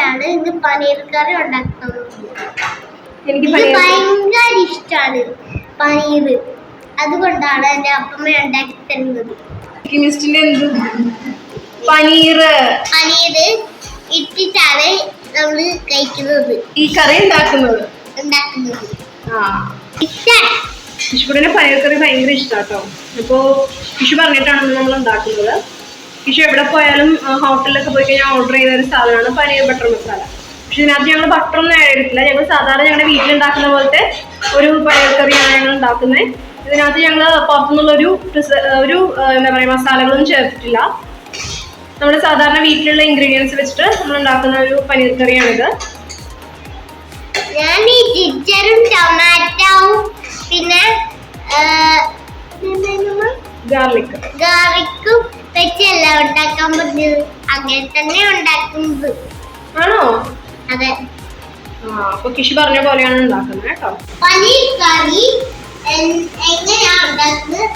അപ്പമ്മയാണ് ഇന്ന് പനീർ കറി ഉണ്ടാക്കുന്നത്. എനിക്ക് ഭയങ്കര ഇഷ്ടമാണ് പനീർ, അതുകൊണ്ടാണ് എന്റെ അപ്പമ്മ ഉണ്ടാക്കി തരുന്നത്. പനീർ ഇട്ടിട്ടാണ് നമ്മള് കഴിക്കുന്നത്, ഈ കറി ഉണ്ടാക്കുന്നത്. കിഷുവിനെ പനീർ കറി ഭയങ്കര ഇഷ്ടാട്ടോ. അപ്പോ കിഷു പറഞ്ഞിട്ടാണ് നമ്മൾ ഉണ്ടാക്കുന്നത്. കിഷു എവിടെ പോയാലും ഹോട്ടലിലൊക്കെ പോയി കഴിഞ്ഞാൽ ഓർഡർ ചെയ്യുന്ന ഒരു സാധനമാണ് പനീർ ബട്ടർ മസാല. പക്ഷെ ഇതിനകത്ത് ഞങ്ങൾ ബട്ടറൊന്നും ആഡ് ചെയ്തിട്ടില്ല. ഞങ്ങൾ സാധാരണ ഞങ്ങളുടെ വീട്ടിലുണ്ടാക്കുന്ന പോലത്തെ ഒരു പനീർ കറിയാണ് ഞങ്ങൾ ഉണ്ടാക്കുന്നത്. ഇതിനകത്ത് ഞങ്ങൾ പുറത്തുനിന്നുള്ള ഒരു എന്താ പറയുക മസാലകളൊന്നും ചേർത്തിട്ടില്ല. നമ്മുടെ സാധാരണ വീട്ടിലുള്ള ഇൻഗ്രീഡിയൻസ് വെച്ചിട്ട് നമ്മൾ ഉണ്ടാക്കുന്ന ഒരു പനീർ കറിയാണിത്. ഞാൻ ഈ ജിഞ്ചറും ടൊമാറ്റോവും പിന്നെ ഗാർലിക്കും വെച്ചല്ല ഉണ്ടാക്കാൻ പറ്റുന്നത്, അങ്ങനെ തന്നെ ഉണ്ടാക്കുന്നത്. ആണോ? അതെ. അപ്പൊ കിഷു പറഞ്ഞ പോലെയാണ് ഉണ്ടാക്കുന്നത് കേട്ടോ. പനീർ കറി എങ്ങനെയാ ഉണ്ടാക്കുന്നത്?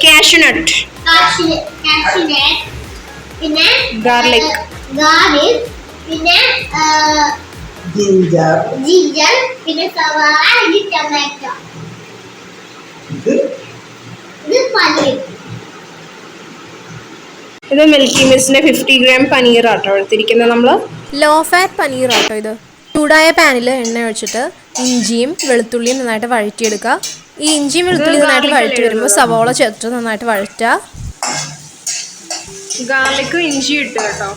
കാഷ്യൂനട്ട്, പിന്നെ ഗാർലിക്, പിന്നെ ജിഞ്ചർ, പിന്നെ സവാള, ടൊമാറ്റോ, ഇത് പനീർ. ഇത് മിൽക്കി മിസ്റ്റിന്റെ 50 ഗ്രാം പനീർ ആട്ടോ എടുത്തിരിക്കുന്നത്. നമ്മള് ലോ ഫാറ്റ് പനീർ ആട്ടോ ഇത്. ചൂടായ പാനിൽ എണ്ണ ഒഴിച്ചിട്ട് ഇഞ്ചിയും വെളുത്തുള്ളിയും നന്നായിട്ട് വഴറ്റിയെടുക്കുക. ഈ ഇഞ്ചിയും വെളുത്തുള്ളിയും നന്നായിട്ട് വഴറ്റി വരുമ്പോൾ സവോള ചേർത്ത് നന്നായിട്ട് വഴറ്റുക. ഗാർലിക്കും ഇഞ്ചി ഇട്ട് കേട്ടോ.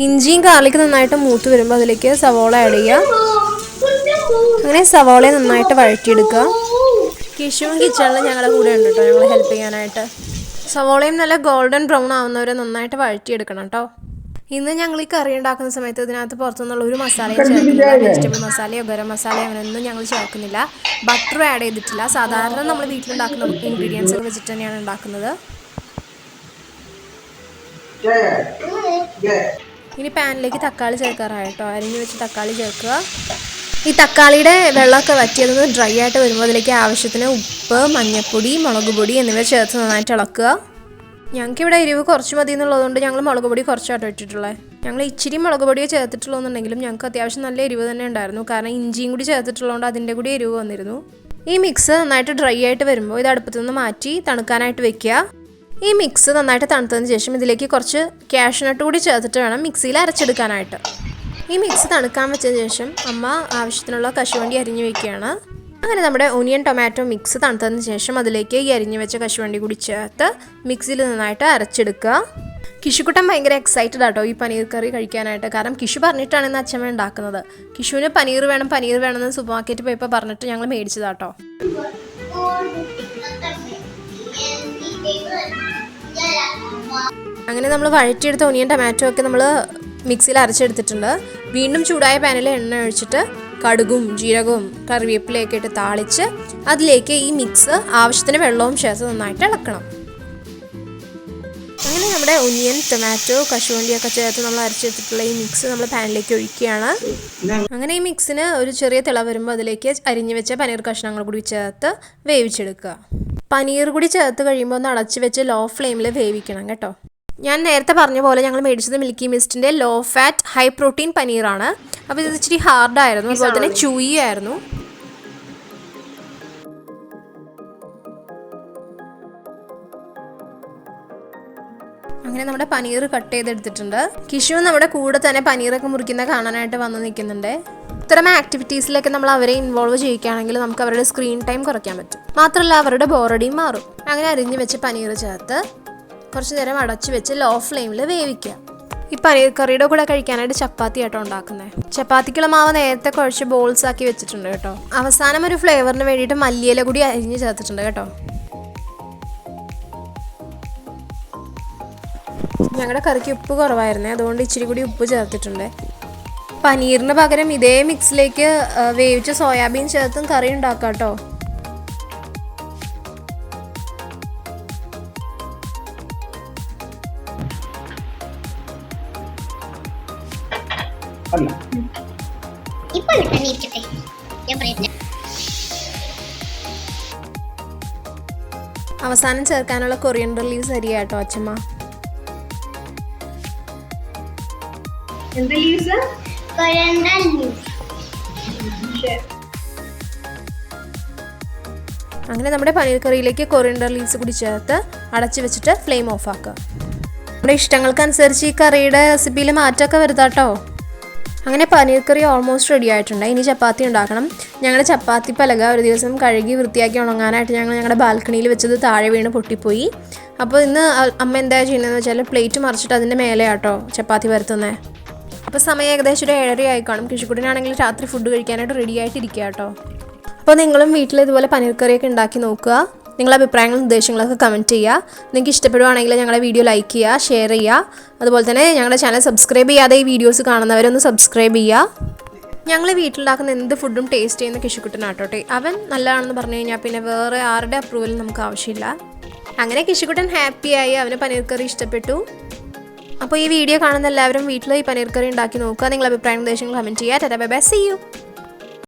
ഇഞ്ചിയും ഗാർലിക്കും നന്നായിട്ട് മൂത്ത് വരുമ്പോൾ അതിലേക്ക് സവോള ആഡ് ചെയ്യുക. അങ്ങനെ സവോളയെ നന്നായിട്ട് വഴറ്റിയെടുക്കുക. കിഷുവും കിച്ചണിൽ ഞങ്ങളുടെ കൂടെ ഉണ്ട് കേട്ടോ, ഞങ്ങൾ ഹെൽപ്പ് ചെയ്യാനായിട്ട്. സവോളയും നല്ല ഗോൾഡൻ ബ്രൗൺ ആവുന്നവരെ നന്നായിട്ട് വഴറ്റിയെടുക്കണം കേട്ടോ. ഇന്ന് ഞങ്ങൾ ഈ കറി ഉണ്ടാക്കുന്ന സമയത്ത് ഇതിനകത്ത് പുറത്തുനിന്നുള്ള ഒരു മസാലയും ചേർക്കുന്നില്ല. വെജിറ്റബിൾ മസാലയോ ഗരം മസാലയോ അങ്ങനെയൊന്നും ഞങ്ങൾ ചേർക്കുന്നില്ല. ബട്ടറും ആഡ് ചെയ്തിട്ടില്ല. സാധാരണ നമ്മൾ വീട്ടിലുണ്ടാക്കുന്ന ഇൻഗ്രീഡിയൻസ് ഒക്കെ വെച്ചിട്ട് തന്നെയാണ് ഉണ്ടാക്കുന്നത്. ഇനി പാനിലേക്ക് തക്കാളി ചേർക്കാറായിട്ടോ. അരിഞ്ഞു വെച്ച് തക്കാളി ചേർക്കുക. ഈ തക്കാളിയുടെ വെള്ളമൊക്കെ വറ്റിയതൊന്ന് ഡ്രൈ ആയിട്ട് വരുമ്പോൾ അതിലേക്ക് ആവശ്യത്തിന് ഉപ്പ്, മഞ്ഞൾപ്പൊടി, മുളക് പൊടി എന്നിവ ചേർത്ത് നന്നായിട്ട് ഇളക്കുക. ഞങ്ങൾക്കിവിടെ എരിവ് കുറച്ച് മതി എന്നുള്ളതുകൊണ്ട് ഞങ്ങൾ മുളക് പൊടി കുറച്ചാട്ടോ ഇട്ടിട്ടുള്ളത്. ഞങ്ങൾ ഇച്ചിരി മുളക് പൊടിയെ ചേർത്തിട്ടുള്ളതെന്നുണ്ടെങ്കിലും ഞങ്ങൾക്ക് അത്യാവശ്യം നല്ല എരിവ് തന്നെ ഉണ്ടായിരുന്നു. കാരണം ഇഞ്ചിയും കൂടി ചേർത്തിട്ടുള്ളതുകൊണ്ട് അതിൻ്റെ കൂടി എരിവ് വന്നിരുന്നു. ഈ മിക്സ് നന്നായിട്ട് ഡ്രൈ ആയിട്ട് വരുമ്പോൾ ഇത് അടുപ്പത്തു നിന്ന് മാറ്റി തണുക്കാനായിട്ട് വെക്കുക. ഈ മിക്സ് നന്നായിട്ട് തണുത്തതിന് ശേഷം ഇതിലേക്ക് കുറച്ച് കാഷ്യൂനട്ട് കൂടി ചേർത്തിട്ട് വേണം മിക്സിയിൽ അരച്ചെടുക്കാനായിട്ട്. ഈ മിക്സ് തണുക്കാൻ വെച്ചതിന് ശേഷം അമ്മ ആവശ്യത്തിനുള്ള കശുവണ്ടി അരിഞ്ഞു വെക്കുകയാണ്. അങ്ങനെ നമ്മുടെ ഓനിയൻ ടൊമാറ്റോ മിക്സ് തണുത്തതിന് ശേഷം അതിലേക്ക് ഈ അരിഞ്ഞു വെച്ച കശുവണ്ടി കൂടി ചേർത്ത് മിക്സിയിൽ നന്നായിട്ട് അരച്ചെടുക്കുക. കിഷുക്കുട്ടൻ ഭയങ്കര എക്സൈറ്റഡ് ആട്ടോ ഈ പനീർ കറി കഴിക്കാനായിട്ട്. കാരണം കിഷു പറഞ്ഞിട്ടാണ് ഇന്ന് അച്ഛമ്മ ഉണ്ടാക്കുന്നത്. കിഷുവിന് പനീർ വേണമെന്ന് സൂപ്പർ മാർക്കറ്റിൽ പോയപ്പോൾ പറഞ്ഞിട്ട് ഞങ്ങൾ മേടിച്ചതാട്ടോ. അങ്ങനെ നമ്മൾ വഴറ്റിയെടുത്ത ഓനിയൻ ടൊമാറ്റോ ഒക്കെ നമ്മൾ മിക്സിയിൽ അരച്ചെടുത്തിട്ടുണ്ട്. വീണ്ടും ചൂടായ പാനിൽ എണ്ണ ഒഴിച്ചിട്ട് കടുകും ജീരകവും കറിവേപ്പിലയൊക്കെ ഇട്ട് താളിച്ച് അതിലേക്ക് ഈ മിക്സ് ആവശ്യത്തിന് വെള്ളവും ചേർത്ത് നന്നായിട്ട് ഇളക്കണം. അങ്ങനെ നമ്മുടെ ഒനിയൻ ടൊമാറ്റോ കശുവണ്ടിയൊക്കെ ചേർത്ത് നമ്മൾ അരച്ചെടുത്തിട്ടുള്ള ഈ മിക്സ് നമ്മൾ പാനിലേക്ക് ഒഴിക്കുകയാണ്. അങ്ങനെ ഈ മിക്സിന് ഒരു ചെറിയ തിള വരുമ്പോൾ അതിലേക്ക് അരിഞ്ഞു വെച്ച പനീർ കഷ്ണങ്ങൾ കൂടി ചേർത്ത് വേവിച്ചെടുക്കുക. പനീർ കൂടി ചേർത്ത് കഴിയുമ്പോൾ ഒന്ന് അടച്ചു വെച്ച് ലോ ഫ്ലെയിമിൽ വേവിക്കണം കേട്ടോ. ഞാൻ നേരത്തെ പറഞ്ഞ പോലെ ഞങ്ങൾ മേടിച്ചത് മിൽക്കി മിസ്റ്റിൻ്റെ ലോ ഫാറ്റ് ഹൈ പ്രോട്ടീൻ പനീറാണ്. അപ്പോൾ ഇത് ഇച്ചിരി ഹാർഡായിരുന്നു, അതുപോലെ തന്നെ ചൂയി ആയിരുന്നു. അങ്ങനെ നമ്മുടെ പനീർ കട്ട് ചെയ്തെടുത്തിട്ടുണ്ട്. കിഷു നമ്മുടെ കൂടെ തന്നെ പനീറൊക്കെ മുറിക്കുന്ന കാണാനായിട്ട് വന്ന് നിൽക്കുന്നുണ്ട്. ഇത്തരം ആക്ടിവിറ്റീസിലൊക്കെ നമ്മൾ അവരെ ഇൻവോൾവ് ചെയ്യിക്കുകയാണെങ്കിൽ നമുക്ക് അവരുടെ സ്ക്രീൻ ടൈം കുറയ്ക്കാൻ പറ്റും. മാത്രമല്ല അവരുടെ ബോറടിയും മാറും. അങ്ങനെ അരിഞ്ഞു വെച്ച് പനീർ ചേർത്ത് കുറച്ച് നേരം അടച്ചു വെച്ച് ലോ ഫ്ലെയിമിൽ വേവിക്കുക. ഈ പനീർ കറിയുടെ കൂടെ കഴിക്കാനായിട്ട് ചപ്പാത്തി ആട്ടോ ഉണ്ടാക്കുന്നത്. ചപ്പാത്തിക്കുള്ള മാവ് നേരത്തെ കുഴച്ച് ബോൾസ് ആക്കി വെച്ചിട്ടുണ്ട് കേട്ടോ. അവസാനം ഒരു ഫ്ലേവറിന് വേണ്ടിയിട്ട് മല്ലിയില കൂടി അരിഞ്ഞ് ചേർത്തിട്ടുണ്ട് കേട്ടോ. ഞങ്ങളുടെ കറിക്ക് ഉപ്പ് കുറവായിരുന്നേ, അതുകൊണ്ട് ഇച്ചിരി കൂടി ഉപ്പ് ചേർത്തിട്ടുണ്ട്. പനീറിന് പകരം ഇതേ മിക്സിലേക്ക് വേവിച്ച സോയാബീൻ ചേർത്തും കറി ഉണ്ടാക്കാം കേട്ടോ. ഇപ്പൊ അവസാനം ചേർക്കാനുള്ള കൊറിയൻഡർ ലീവ്സ് അരിയാ കേട്ടോ അച്ഛമ്മ. എന്ത് ലീവ്സ്? Coriander leaves. അങ്ങനെ നമ്മുടെ പനീർ കറിയിലേക്ക് കൊറിയൻഡർ ലീവ്സ് കൂടി ചേർത്ത് അടച്ചു വെച്ചിട്ട് ഫ്ലെയിം ഓഫ് ആക്കുക. നമ്മുടെ ഇഷ്ടങ്ങൾക്കനുസരിച്ച് ഈ കറിയുടെ റെസിപ്പിയിൽ മാറ്റമൊക്കെ വരുത്താട്ടോ. അങ്ങനെ പനീർ കറി ഓൾമോസ്റ്റ് റെഡി ആയിട്ടുണ്ട്. ഇനി ചപ്പാത്തി ഉണ്ടാക്കണം. ഞങ്ങളുടെ ചപ്പാത്തി പലക ഒരു ദിവസം കഴുകി വൃത്തിയാക്കി ഉണങ്ങാനായിട്ട് ഞങ്ങളുടെ ബാൽക്കണിയിൽ വെച്ചത് താഴെ വീണ് പൊട്ടിപ്പോയി. അപ്പോൾ ഇന്ന് അമ്മ എന്താ ചെയ്യുന്നതെന്ന് വെച്ചാൽ പ്ലേറ്റ് മറിച്ചിട്ട് അതിൻ്റെ മേലെ ആട്ടോ ചപ്പാത്തി പരത്തുന്നത്. അപ്പോൾ സമയം ഏകദേശം ഒരു 7:30 ആയി കാണും. കിഷുക്കുട്ടനാണെങ്കിൽ രാത്രി ഫുഡ് കഴിക്കാനായിട്ട് റെഡി ആയിട്ടിരിക്കുക കേട്ടോ. അപ്പോൾ നിങ്ങളും വീട്ടിൽ ഇതുപോലെ പനീർ കറിയൊക്കെ ഉണ്ടാക്കി നോക്കുക. നിങ്ങളുടെ അഭിപ്രായങ്ങളും നിർദ്ദേശങ്ങളൊക്കെ കമൻറ്റ് ചെയ്യുക. നിങ്ങൾക്ക് ഇഷ്ടപ്പെടുവാണെങ്കിൽ ഞങ്ങളുടെ വീഡിയോ ലൈക്ക് ചെയ്യുക, ഷെയർ ചെയ്യുക. അതുപോലെ തന്നെ ഞങ്ങളുടെ ചാനൽ സബ്സ്ക്രൈബ് ചെയ്യാതെ ഈ വീഡിയോസ് കാണുന്നവരൊന്ന് സബ്സ്ക്രൈബ് ചെയ്യുക. ഞങ്ങൾ വീട്ടിലുണ്ടാക്കുന്ന എന്ത് ഫുഡും ടേസ്റ്റ് ചെയ്യുന്ന കിഷുക്കുട്ടനാട്ടോട്ടെ. അവൻ നല്ലതാണെന്ന് പറഞ്ഞു കഴിഞ്ഞാൽ പിന്നെ വേറെ ആരുടെ അപ്രൂവലും നമുക്ക് ആവശ്യമില്ല. അങ്ങനെ കിഷുക്കുട്ടൻ ഹാപ്പിയായി. അവന് പനീർ കറി ഇഷ്ടപ്പെട്ടു. അപ്പോൾ ഈ വീഡിയോ കാണുന്ന എല്ലാവരും വീട്ടിൽ ഈ പനീർ കറി ഉണ്ടാക്കി നോക്കുക. നിങ്ങളുടെ അഭിപ്രായം നിർദ്ദേശങ്ങൾ കമൻറ്റ് ചെയ്യുക. Tata bye bye, see U.